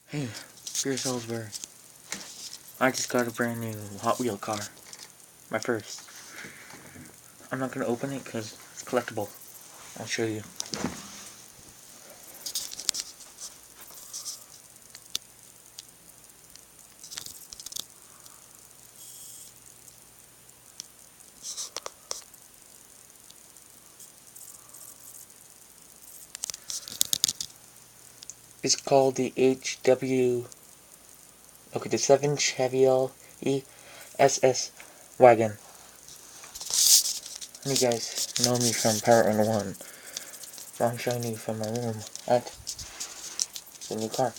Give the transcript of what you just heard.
Hey, Beer Salisbury. I just got a brand new Hot Wheel car. My first. I'm not gonna open it because it's collectible. I'll show you. It's called the the 7 Chevy ESS wagon. You guys know me from Power 101. So I'm showing you from my room at the new car.